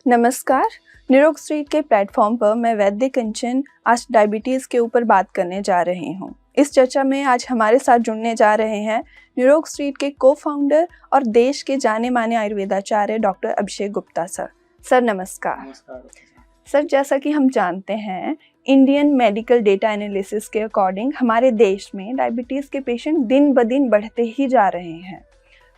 नमस्कार। निरोग स्ट्रीट के प्लेटफॉर्म पर मैं वैद्य कंचन आज डायबिटीज़ के ऊपर बात करने जा रही हूँ। इस चर्चा में आज हमारे साथ जुड़ने जा रहे हैं निरोग स्ट्रीट के को-फाउंडर और देश के जाने-माने आयुर्वेदाचार्य doctor Abhishek Gupta sir. Sir नमस्कार। नमस्कार। सर, जैसा कि हम जानते हैं, इंडियन मेडिकल डेटा एनालिसिस के अकॉर्डिंग हमारे देश में डायबिटीज़ के पेशेंट दिन ब दिन बढ़ते ही जा रहे हैं।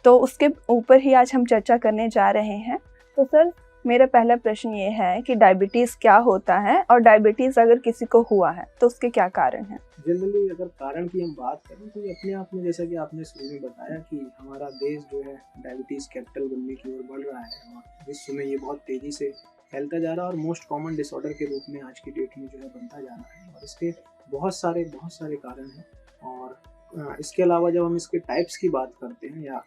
तो उसके ऊपर ही आज हम चर्चा करने जा रहे हैं। तो सर, मेरा पहला प्रश्न ये है कि डायबिटीज़ क्या होता है और डायबिटीज़ अगर किसी को हुआ है तो उसके क्या कारण हैं? जनरली अगर कारण की हम बात करें तो ये अपने आप में, जैसा कि आपने शुरू में बताया कि हमारा देश जो है डायबिटीज़ कैपिटल बनने की ओर बढ़ रहा है और विश्व में ये बहुत तेज़ी से फैलता जा रहा है और मोस्ट कॉमन डिसऑर्डर के रूप में आज की डेट में जो है बनता जा रहा है। और इसके बहुत सारे कारण हैं। और इसके अलावा जब हम इसके टाइप्स की बात करते हैं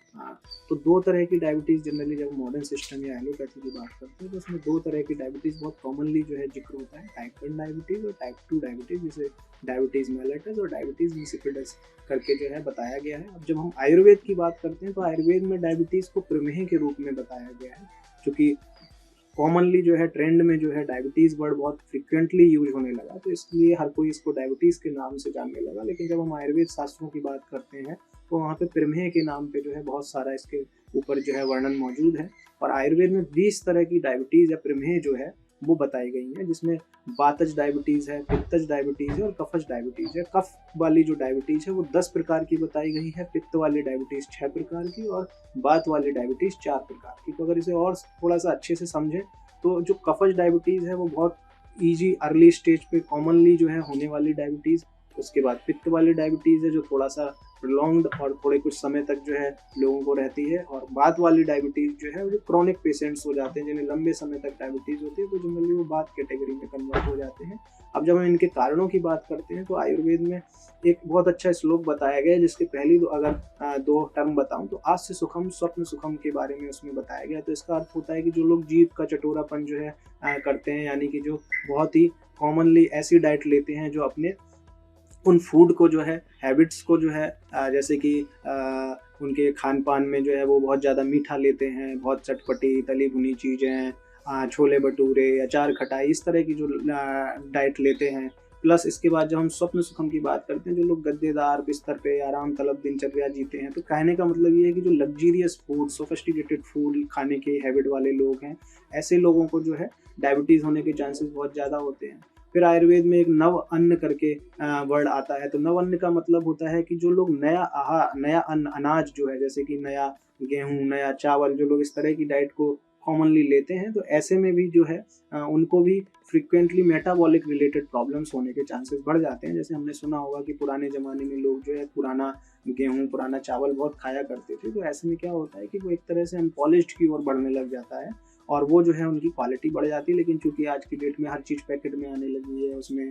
तो दो तरह की डायबिटीज़ जनरली, जब मॉडर्न सिस्टम या एलोपैथी की बात करते हैं तो उसमें दो तरह की डायबिटीज़ बहुत कॉमनली जो है जिक्र होता है, टाइप 1 डायबिटीज़ और टाइप 2 डायबिटीज़, जिसे डायबिटीज़ मेलिटस और डायबिटीज़ इंसिपिडस करके जो है बताया गया है। अब जब हम आयुर्वेद की बात करते हैं तो आयुर्वेद में डायबिटीज़ को प्रमेह के रूप में बताया गया है, क्योंकि कॉमनली जो है ट्रेंड में जो है डायबिटीज़ वर्ड बहुत फ्रिक्वेंटली यूज होने लगा, तो इसलिए हर कोई इसको डायबिटीज़ के नाम से जानने लगा। लेकिन जब हम आयुर्वेद शास्त्रों की बात करते हैं तो वहाँ पे प्रमेह के नाम पे जो है बहुत सारा इसके ऊपर जो है वर्णन मौजूद है। और आयुर्वेद में 20 तरह की डायबिटीज़ या प्रमेह जो है वो बताई गई हैं, जिसमें वातज डायबिटीज़ है, पित्तज डायबिटीज़ है और कफज डायबिटीज़ है। कफ वाली जो डायबिटीज़ है वो 10 प्रकार की बताई गई है, पित्त वाली डायबिटीज़ 6 प्रकार की और वात वाली डायबिटीज़ 4 प्रकार की। तो अगर इसे और थोड़ा सा अच्छे से समझें तो जो कफज डायबिटीज़ है वो बहुत ईजी अर्ली स्टेज पे कॉमनली जो है होने वाली डायबिटीज़। उसके बाद पित्त वाली डायबिटीज़ है जो थोड़ा सा प्रोलॉन्ग्ड और थोड़े कुछ समय तक जो है लोगों को रहती है। और वात वाली डायबिटीज़ जो है वो क्रॉनिक पेशेंट्स हो जाते हैं, जिन्हें लंबे समय तक डायबिटीज़ होती है, तो जनरली वो वात कैटेगरी में कन्वर्ट हो जाते हैं। अब जब हम इनके कारणों की बात करते हैं तो आयुर्वेद में एक बहुत अच्छा श्लोक बताया गया है, जिसके पहली अगर दो टर्म बताऊं तो आस्य सुखम स्वप्न सुखम के बारे में उसमें बताया गया। तो इसका अर्थ होता है कि जो लोग जीभ का चटोरापन जो है करते हैं, यानी कि जो बहुत ही कॉमनली ऐसी डाइट लेते हैं जो अपने उन फूड को जो है हैबिट्स को जो है जैसे कि उनके खान पान में जो है वो बहुत ज़्यादा मीठा लेते हैं, बहुत चटपटी तली भुनी चीज़ें, छोले भटूरे, अचार खटाई, इस तरह की जो डाइट लेते हैं। प्लस इसके बाद जब हम स्वप्न सुखम की बात करते हैं, जो लोग गद्देदार बिस्तर पे आराम तलब दिनचर्या जीते हैं, तो कहने का मतलब ये है कि जो लग्जीरियस फूड, सोफिस्टिकेटेड फूड खाने के हैबिट वाले लोग हैं, ऐसे लोगों को जो है डायबिटीज़ होने के चांसेस बहुत ज़्यादा होते हैं। फिर आयुर्वेद में एक नव अन्न करके वर्ड आता है। तो नव अन्न का मतलब होता है कि जो लोग नया अन्न अनाज जो है, जैसे कि नया गेहूँ, नया चावल, जो लोग इस तरह की डाइट को कॉमनली लेते हैं, तो ऐसे में भी जो है उनको भी फ्रीक्वेंटली मेटाबॉलिक रिलेटेड प्रॉब्लम्स होने के चांसेस बढ़ जाते हैं। जैसे हमने सुना होगा कि पुराने ज़माने में लोग जो है पुराना गेहूँ, पुराना चावल बहुत खाया करते थे, तो ऐसे में क्या होता है कि वो एक तरह से अनपॉलिश्ड की ओर बढ़ने लग जाता है और वो जो है उनकी क्वालिटी बढ़ जाती है। लेकिन चूंकि आज की डेट में हर चीज़ पैकेट में आने लगी है, उसमें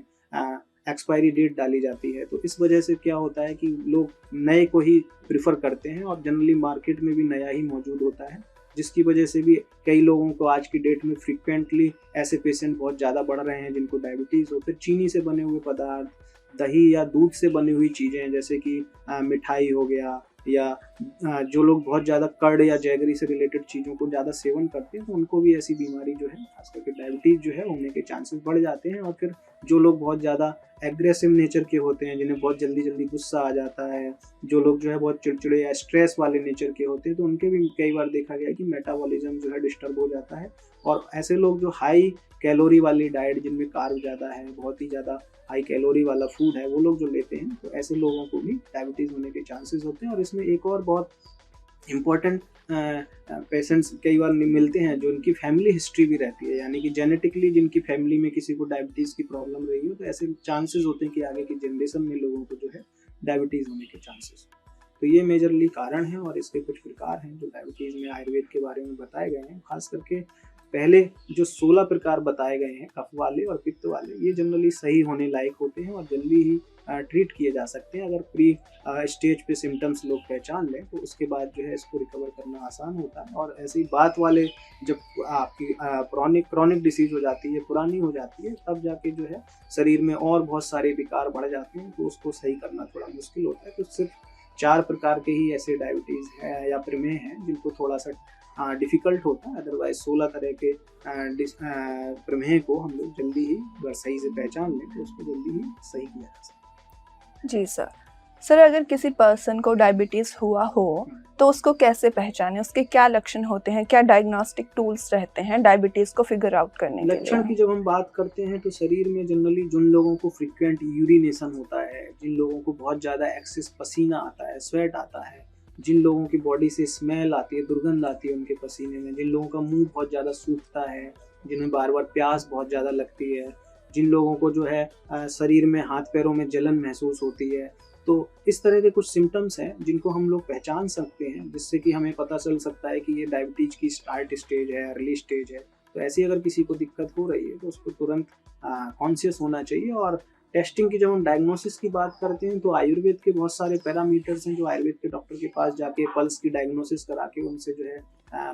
एक्सपायरी डेट डाली जाती है, तो इस वजह से क्या होता है कि लोग नए को ही प्रिफर करते हैं और जनरली मार्केट में भी नया ही मौजूद होता है, जिसकी वजह से भी कई लोगों को आज की डेट में फ्रीक्वेंटली ऐसे पेशेंट बहुत ज़्यादा बढ़ रहे हैं जिनको डायबिटीज़ हो। फिर चीनी से बने हुए पदार्थ, दही या दूध से बनी हुई चीज़ें, जैसे कि मिठाई हो गया, या जो लोग बहुत ज़्यादा कर्ड या जैगरी से रिलेटेड चीज़ों को ज़्यादा सेवन करते हैं, तो उनको भी ऐसी बीमारी जो है, खास करके डायबिटीज़ जो है, होने के चांसेस बढ़ जाते हैं। और फिर जो लोग बहुत ज़्यादा एग्रेसिव नेचर के होते हैं, जिन्हें बहुत जल्दी जल्दी गुस्सा आ जाता है, जो लोग जो है बहुत चिड़चिड़े या स्ट्रेस वाले नेचर के होते हैं, तो उनके भी कई बार देखा गया कि मेटाबॉलिज्म जो है डिस्टर्ब हो जाता है। और ऐसे लोग जो हाई कैलोरी वाली डाइट, जिनमें कार्ब ज़्यादा है, बहुत ही ज़्यादा हाई कैलोरी वाला फूड है, वो लोग जो लेते हैं, तो ऐसे लोगों को भी डायबिटीज़ होने के चांसेस होते हैं। और इसमें एक और बहुत इम्पॉर्टेंट पेशेंट्स कई बार मिलते हैं जो उनकी फैमिली हिस्ट्री भी रहती है, यानी कि जेनेटिकली जिनकी फैमिली में किसी को डायबिटीज़ की प्रॉब्लम रही हो, तो ऐसे चांसेस होते हैं कि आगे की जनरेशन में लोगों को जो है डायबिटीज़ होने के चांसेस। तो ये मेजरली कारण हैं और इसके कुछ प्रकार हैं जो डायबिटीज़ में आयुर्वेद के बारे में बताए गए हैं। खास करके पहले जो 16 प्रकार बताए गए हैं, कफ वाले और पित्त वाले, ये जनरली सही होने लायक होते हैं और जल्दी ही ट्रीट किए जा सकते हैं। अगर प्री स्टेज पे सिम्टम्स लोग पहचान लें तो उसके बाद जो है इसको रिकवर करना आसान होता है। और ऐसी बात वाले जब आपकी क्रॉनिक डिसीज हो जाती है, पुरानी हो जाती है, तब जाके जो है शरीर में और बहुत सारे विकार बढ़ जाते हैं, तो उसको सही करना थोड़ा मुश्किल होता है। तो सिर्फ 4 प्रकार के ही ऐसे डायबिटीज़ है या प्रमेह हैं जिनको थोड़ा सा डिफ़िकल्ट होता है। अदरवाइज़ 16 तरह के प्रमेह को हम लोग जल्दी ही अगर सही से पहचान लें तो उसको जल्दी ही सही किया जा सकता है। जी सर। सर अगर किसी पर्सन को डायबिटीज़ हुआ हो तो उसको कैसे पहचानें? उसके क्या लक्षण होते हैं? क्या डायग्नोस्टिक टूल्स रहते हैं डायबिटीज़ को फिगर आउट करने के लक्षण लिए? की जब हम बात करते हैं तो शरीर में जनरली जिन लोगों को फ्रीक्वेंट यूरिनेशन होता है, जिन लोगों को बहुत ज़्यादा एक्सेस पसीना आता है, स्वेट आता है, जिन लोगों की बॉडी से स्मेल आती है, दुर्गंध आती है उनके पसीने में, जिन लोगों का मुंह बहुत ज़्यादा सूखता है, जिन्हें बार बार प्यास बहुत ज़्यादा लगती है, जिन लोगों को जो है शरीर में हाथ पैरों में जलन महसूस होती है, तो इस तरह के कुछ सिम्टम्स हैं जिनको हम लोग पहचान सकते हैं, जिससे कि हमें पता चल सकता है कि ये डायबिटीज़ की स्टार्ट स्टेज है, अर्ली स्टेज है। तो ऐसी अगर किसी को दिक्कत हो रही है तो उसको तुरंत कॉन्शियस होना चाहिए। और टेस्टिंग की जब हम डायग्नोसिस की बात करते हैं तो आयुर्वेद के बहुत सारे पैरामीटर्स हैं जो आयुर्वेद के डॉक्टर के पास जाके पल्स की डायग्नोसिस करा के उनसे जो है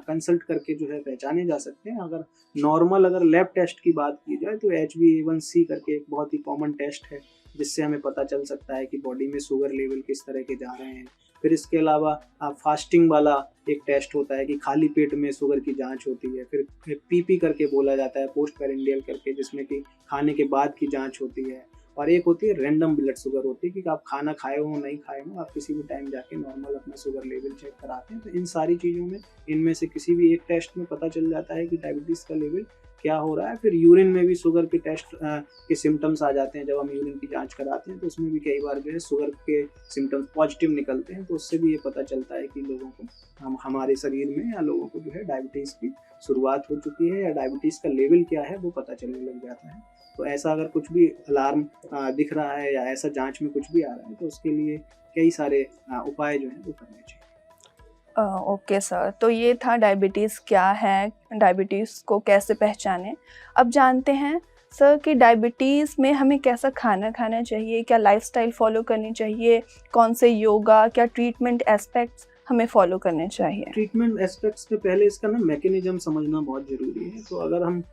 कंसल्ट करके जो है पहचाने जा सकते हैं। अगर नॉर्मल अगर लैब टेस्ट की बात की जाए तो HbA1c करके एक बहुत ही कॉमन टेस्ट है जिससे हमें पता चल सकता है कि बॉडी में शुगर लेवल किस तरह के जा रहे हैं। फिर इसके अलावा फास्टिंग वाला एक टेस्ट होता है कि खाली पेट में शुगर की जांच होती है। फिर PP करके बोला जाता है, पोस्ट पेरिंडियल करके, जिसमें कि खाने के बाद की जांच होती है। और एक होती है रैंडम ब्लड शुगर होती है कि आप खाना खाए हो नहीं खाए हो, आप किसी भी टाइम जाके नॉर्मल अपना शुगर लेवल चेक कराते हैं। तो इन सारी चीज़ों में इनमें से किसी भी एक टेस्ट में पता चल जाता है कि डायबिटीज़ का लेवल क्या हो रहा है। फिर यूरिन में भी शुगर के टेस्ट के सिम्टम्स आ जाते हैं। जब हम यूरिन की जांच कराते हैं तो उसमें भी कई बार जो है शुगर के सिम्टम्स पॉजिटिव निकलते हैं। तो उससे भी ये पता चलता है कि लोगों को हमारे शरीर में या लोगों को जो है डायबिटीज़ की शुरुआत हो चुकी है या डायबिटीज़ का लेवल क्या है वो पता चलने लग जाता है। तो ऐसा अगर कुछ भी अलार्म दिख रहा है या ऐसा जांच में कुछ भी आ रहा है तो उसके लिए कई सारे उपाय जो हैं वो करने चाहिए। ओके सर, तो ये था डायबिटीज़ क्या है, डायबिटीज़ को कैसे पहचानें। अब जानते हैं सर कि डायबिटीज़ में हमें कैसा खाना खाना चाहिए, क्या लाइफ़स्टाइल फ़ॉलो करनी चाहिए, कौन से योगा, क्या ट्रीटमेंट एस्पेक्ट्स हमें फ़ॉलो करने चाहिए? ट्रीटमेंट एस्पेक्ट्स में पहले इसका ना मैकेनिज्म समझना बहुत ज़रूरी है। तो अगर हम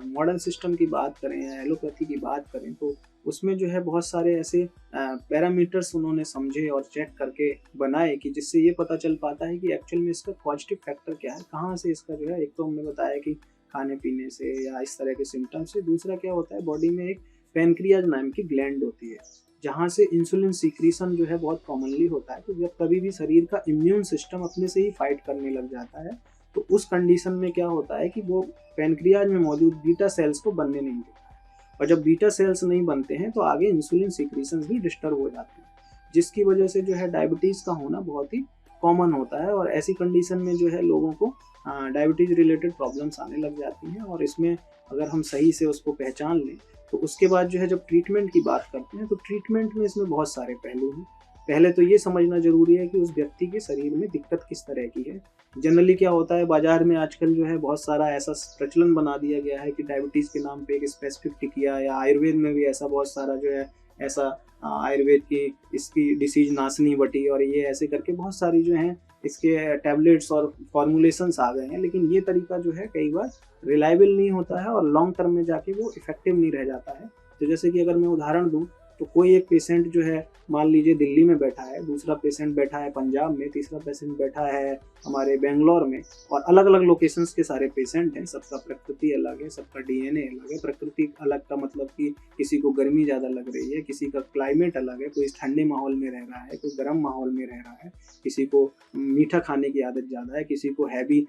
मॉडर्न सिस्टम की बात करें या एलोपैथी की बात करें तो उसमें जो है बहुत सारे ऐसे पैरामीटर्स उन्होंने समझे और चेक करके बनाए कि जिससे ये पता चल पाता है कि एक्चुअल में इसका पॉजिटिव फैक्टर क्या है, कहाँ से इसका जो है। एक तो हमने बताया कि खाने पीने से या इस तरह के सिम्टम्स से। दूसरा क्या होता है, बॉडी में एक पैनक्रियाज नाम की ग्लैंड होती है जहाँ से इंसुलिन सीक्रीशन जो है बहुत कॉमनली होता है। तो जब कभी भी शरीर का इम्यून सिस्टम अपने से ही फाइट करने लग जाता है तो उस कंडीशन में क्या होता है कि वो पैनक्रियाज में मौजूद बीटा सेल्स को बनने नहीं देता है। और जब बीटा सेल्स नहीं बनते हैं तो आगे इंसुलिन सीक्रीशन भी डिस्टर्ब हो जाते हैं, जिसकी वजह से जो है डायबिटीज़ का होना बहुत ही कॉमन होता है। और ऐसी कंडीशन में जो है लोगों को डायबिटीज़ रिलेटेड प्रॉब्लम्स आने लग जाती हैं। और इसमें अगर हम सही से उसको पहचान लें तो उसके बाद जो है जब ट्रीटमेंट की बात करते हैं तो ट्रीटमेंट में इसमें बहुत सारे पहलू हैं। पहले तो ये समझना ज़रूरी है कि उस व्यक्ति के शरीर में दिक्कत किस तरह की है। जनरली क्या होता है, बाज़ार में आजकल जो है बहुत सारा ऐसा प्रचलन बना दिया गया है कि डायबिटीज़ के नाम पे एक स्पेसिफिक टिकिया, या आयुर्वेद में भी ऐसा बहुत सारा जो है ऐसा आयुर्वेद की इसकी डिसीज नाशनी बटी और ये ऐसे करके बहुत सारी जो हैं इसके टैबलेट्स और फॉर्मुलेशंस आ गए हैं। लेकिन ये तरीका जो है कई बार रिलायबल नहीं होता है और लॉन्ग टर्म में जाके वो इफेक्टिव नहीं रह जाता है। तो जैसे कि अगर मैं उदाहरण दूं तो कोई एक पेशेंट जो है मान लीजिए दिल्ली में बैठा है, दूसरा पेशेंट बैठा है पंजाब में, तीसरा पेशेंट बैठा है हमारे बेंगलोर में, और अलग अलग लोकेशंस के सारे पेशेंट हैं। सबका प्रकृति अलग है, सबका DNA अलग है। प्रकृति अलग का मतलब कि किसी को गर्मी ज़्यादा लग रही है, किसी का क्लाइमेट अलग है, कोई ठंडे माहौल में रह रहा है, कोई गर्म माहौल में रह रहा है, किसी को मीठा खाने की आदत ज़्यादा है, किसी को हैवी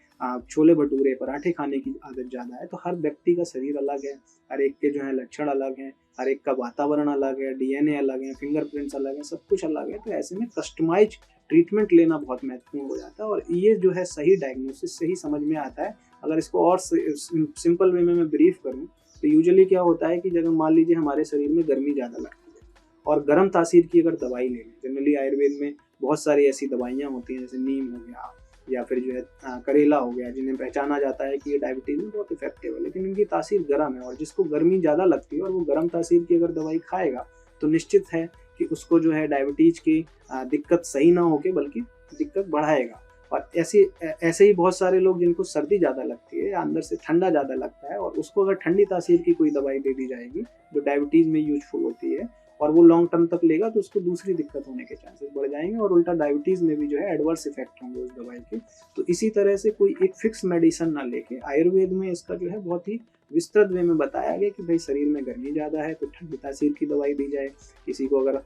छोले भटूरे पराठे खाने की आदत ज़्यादा है। तो हर व्यक्ति का शरीर अलग है, हर एक के जो है लक्षण अलग हैं, हर एक का वातावरण अलग है, DNA अलग है, फिंगरप्रिंट्स अलग है, सब कुछ अलग है। तो ऐसे में कस्टमाइज ट्रीटमेंट लेना बहुत महत्वपूर्ण हो जाता है। और ये जो है सही डायग्नोसिस से ही समझ में आता है। अगर इसको और सिंपल वे में मैं ब्रीफ करूँ तो यूजुअली क्या होता है कि जब मान लीजिए हमारे शरीर में गर्मी ज़्यादा लगती है और गर्म तासीर की अगर दवाई ले लें, जनरली आयुर्वेद में बहुत सारी ऐसी दवाइयाँ होती हैं जैसे नीम हो गया या फिर जो है करेला हो गया, जिन्हें पहचाना जाता है कि ये डायबिटीज़ में बहुत इफेक्टिव है, लेकिन इनकी तासीर गर्म है। और जिसको गर्मी ज़्यादा लगती है और वो गर्म तासीर की अगर दवाई खाएगा तो निश्चित है कि उसको जो है डायबिटीज़ की दिक्कत सही ना होके बल्कि दिक्कत बढ़ाएगा। और ऐसे ही बहुत सारे लोग जिनको सर्दी ज़्यादा लगती है या अंदर से ठंडा ज़्यादा लगता है और उसको अगर ठंडी तासीर की कोई दवाई दे दी जाएगी जो डायबिटीज़ में यूजफुल होती है और वो लॉन्ग टर्म तक लेगा तो उसको दूसरी दिक्कत होने के चांसेस बढ़ जाएंगे और उल्टा डायबिटीज़ में भी जो है एडवर्स इफेक्ट होंगे उस दवाई के। तो इसी तरह से कोई एक फिक्स मेडिसिन ना लेके आयुर्वेद में इसका जो है बहुत ही विस्तृत वे में बताया गया कि भाई शरीर में गर्मी ज़्यादा है तो ठंडी तासीर की दवाई दी जाए, किसी को अगर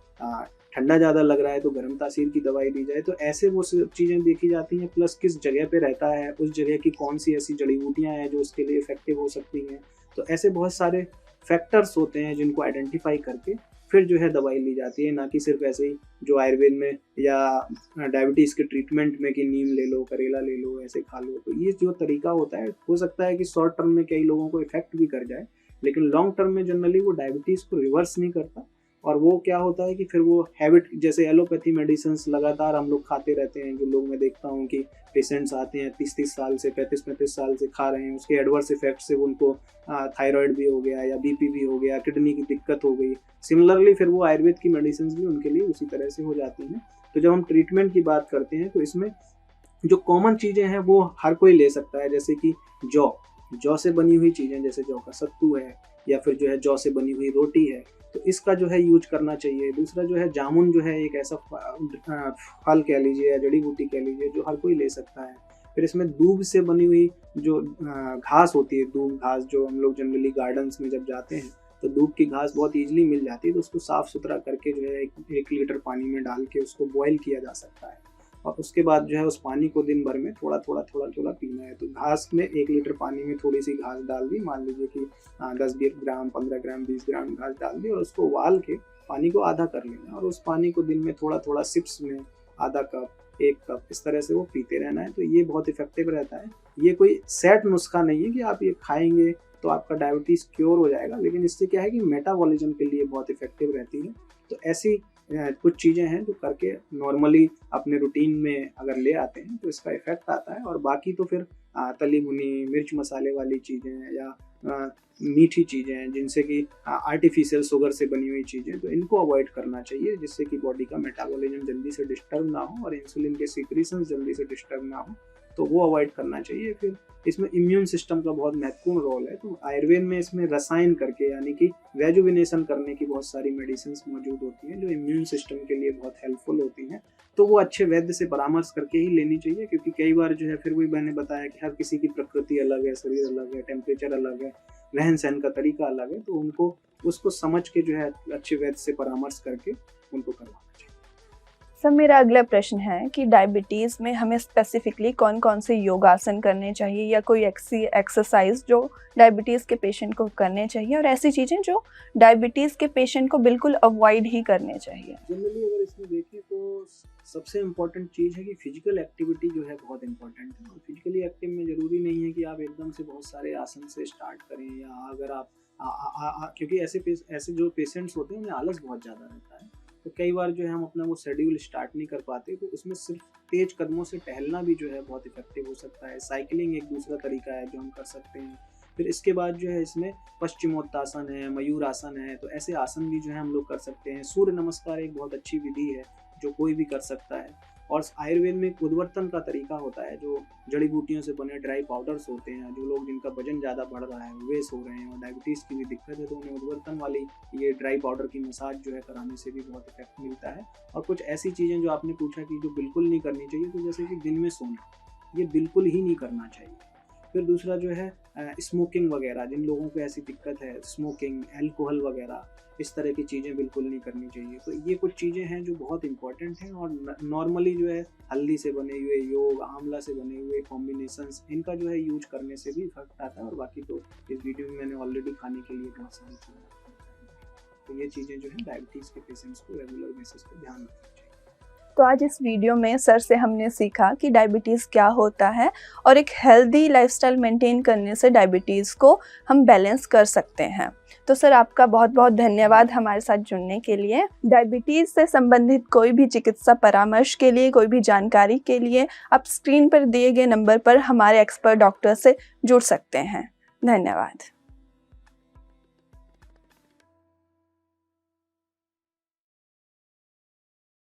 ठंडा ज़्यादा लग रहा है तो गर्म तासीर की दवाई दी जाए। तो ऐसे वो सब चीज़ें देखी जाती हैं, प्लस किस जगह पे रहता है, उस जगह की कौन सी ऐसी जड़ी बूटियाँ हैं जो उसके लिए इफेक्टिव हो सकती हैं। तो ऐसे बहुत सारे फैक्टर्स होते हैं जिनको आइडेंटिफाई करके फिर जो है दवाई ली जाती है, ना कि सिर्फ ऐसे ही जो आयुर्वेद में या डायबिटीज़ के ट्रीटमेंट में कि नीम ले लो, करेला ले लो, ऐसे खा लो। तो ये जो तरीका होता है हो सकता है कि शॉर्ट टर्म में कई लोगों को इफेक्ट भी कर जाए, लेकिन लॉन्ग टर्म में जनरली वो डायबिटीज़ को रिवर्स नहीं करता। और वो क्या होता है कि फिर वो हैबिट, जैसे एलोपैथी मेडिसिन लगातार हम लोग खाते रहते हैं, जो लोग मैं देखता हूँ कि पेशेंट्स आते हैं 30-30 साल से 35-35 साल से खा रहे हैं, उसके एडवर्स इफेक्ट से उनको थायराइड भी हो गया या बीपी भी हो गया, किडनी की दिक्कत हो गई। सिमिलरली फिर वो आयुर्वेद की मेडिसिन भी उनके लिए उसी तरह से हो जाती हैं। तो जब हम ट्रीटमेंट की बात करते हैं तो इसमें जो कॉमन चीज़ें हैं वो हर कोई ले सकता है, जैसे कि जौ से बनी हुई चीज़ें, जैसे जौ का सत्तू है या फिर जो है जौ से बनी हुई रोटी है, तो इसका जो है यूज करना चाहिए। दूसरा जो है जामुन जो है एक ऐसा फल कह लीजिए या जड़ी बूटी कह लीजिए जो हर कोई ले सकता है। फिर इसमें दूब से बनी हुई जो घास होती है, दूब घास जो हम लोग जनरली गार्डन्स में जब जाते हैं तो दूब की घास बहुत ईजिली मिल जाती है, तो उसको साफ़ सुथरा करके जो है 1 लीटर पानी में डाल के उसको बॉयल किया जा सकता है और उसके बाद जो है उस पानी को दिन भर में थोड़ा थोड़ा पीना है। तो घास में 1 लीटर पानी में थोड़ी सी घास डाल दी, मान लीजिए कि 10-20 ग्राम, 15 ग्राम, 20 ग्राम घास डाल दी और उसको उबाल के पानी को आधा कर लेना और उस पानी को दिन में थोड़ा सिप्स में आधा कप, 1 कप, इस तरह से वो पीते रहना है। तो ये बहुत इफेक्टिव रहता है। ये कोई सेट नुस्खा नहीं है कि आप ये खाएंगे तो आपका डायबिटीज़ क्योर हो जाएगा, लेकिन इससे क्या है कि मेटाबॉलिज्म के लिए बहुत इफेक्टिव रहती है। तो ऐसी कुछ चीज़ें हैं जो करके नॉर्मली अपने रूटीन में अगर ले आते हैं तो इसका इफेक्ट आता है। और बाकी तो फिर तली भुनी मिर्च मसाले वाली चीज़ें या मीठी चीज़ें जिनसे कि आर्टिफिशियल शुगर से बनी हुई चीज़ें, तो इनको अवॉइड करना चाहिए, जिससे कि बॉडी का मेटाबॉलिज्म जल्दी से डिस्टर्ब ना हो और इंसुलिन के सीक्रेशन जल्दी से डिस्टर्ब ना हो, तो वो अवॉइड करना चाहिए। फिर इसमें इम्यून सिस्टम का बहुत महत्वपूर्ण रोल है। तो आयुर्वेद में इसमें रसायन करके यानी कि रेजुविनेशन करने की बहुत सारी मेडिसिन मौजूद होती हैं जो इम्यून सिस्टम के लिए बहुत हेल्पफुल होती हैं। तो वो अच्छे वैद्य से परामर्श करके ही लेनी चाहिए, क्योंकि कई बार जो है फिर वही मैंने बताया कि हर किसी की प्रकृति अलग है, शरीर अलग है, टेम्परेचर अलग है, रहन सहन का तरीका अलग है, तो उनको उसको समझ के जो है अच्छे वैद्य से परामर्श करके उनको करवाना चाहिए। सर, मेरा अगला प्रश्न है कि डायबिटीज़ में हमें स्पेसिफिकली कौन कौन से योगासन करने चाहिए या कोई ऐसी एक्सरसाइज जो डायबिटीज़ के पेशेंट को करने चाहिए और ऐसी चीज़ें जो डायबिटीज़ के पेशेंट को बिल्कुल अवॉइड ही करने चाहिए। जनरली अगर इसमें देखें तो सबसे इम्पोर्टेंट चीज़ है कि फिजिकल एक्टिविटी जो है बहुत इंपॉर्टेंट है। और फिजिकली एक्टिव में ज़रूरी नहीं है कि आप एकदम से बहुत सारे आसन से स्टार्ट करें, या अगर आप क्योंकि ऐसे जो पेशेंट्स होते हैं उन्हें आलस बहुत ज़्यादा रहता है, तो कई बार जो है हम अपना वो शेड्यूल स्टार्ट नहीं कर पाते, तो उसमें सिर्फ तेज कदमों से टहलना भी जो है बहुत इफेक्टिव हो सकता है। साइकिलिंग एक दूसरा तरीका है जो हम कर सकते हैं। फिर इसके बाद जो है इसमें पश्चिमोत्तासन है, मयूर आसन है, तो ऐसे आसन भी जो है हम लोग कर सकते हैं। सूर्य नमस्कार एक बहुत अच्छी विधि है जो कोई भी कर सकता है। और आयुर्वेद में उद्वर्तन का तरीका होता है, जो जड़ी बूटियों से बने ड्राई पाउडर्स होते हैं। जो लोग जिनका वजन ज़्यादा बढ़ रहा है, ओबेस हो रहे हैं और डायबिटीज़ की भी दिक्कत है, तो उन्हें उद्वर्तन वाली ये ड्राई पाउडर की मसाज जो है कराने से भी बहुत इफेक्ट मिलता है। और कुछ ऐसी चीज़ें जो आपने पूछा कि जो बिल्कुल नहीं करनी चाहिए, तो जैसे कि दिन में सोना, ये बिल्कुल ही नहीं करना चाहिए। फिर दूसरा जो है स्मोकिंग वगैरह, जिन लोगों को ऐसी दिक्कत है, स्मोकिंग, अल्कोहल वगैरह, इस तरह की चीज़ें बिल्कुल नहीं करनी चाहिए। तो ये कुछ चीज़ें हैं जो बहुत इंपॉर्टेंट हैं। और नॉर्मली जो है हल्दी से बने हुए योग, आंवला से बने हुए कॉम्बिनेशंस, इनका जो है यूज करने से भी इफेक्ट आता है। और बाकी तो इस वीडियो में मैंने ऑलरेडी खाने के लिए बहुत सारी चीज़ें बताई। तो ये चीज़ें जो है डायबिटीज़ के पेशेंट्स को रेगुलर बेसिस पर ध्यान रखना चाहिए। तो आज इस वीडियो में सर से हमने सीखा कि डायबिटीज़ क्या होता है और एक हेल्दी लाइफस्टाइल मेंटेन करने से डायबिटीज़ को हम बैलेंस कर सकते हैं। तो सर, आपका बहुत बहुत धन्यवाद हमारे साथ जुड़ने के लिए। डायबिटीज़ से संबंधित कोई भी चिकित्सा परामर्श के लिए, कोई भी जानकारी के लिए आप स्क्रीन पर दिए गए नंबर पर हमारे एक्सपर्ट डॉक्टर से जुड़ सकते हैं। धन्यवाद।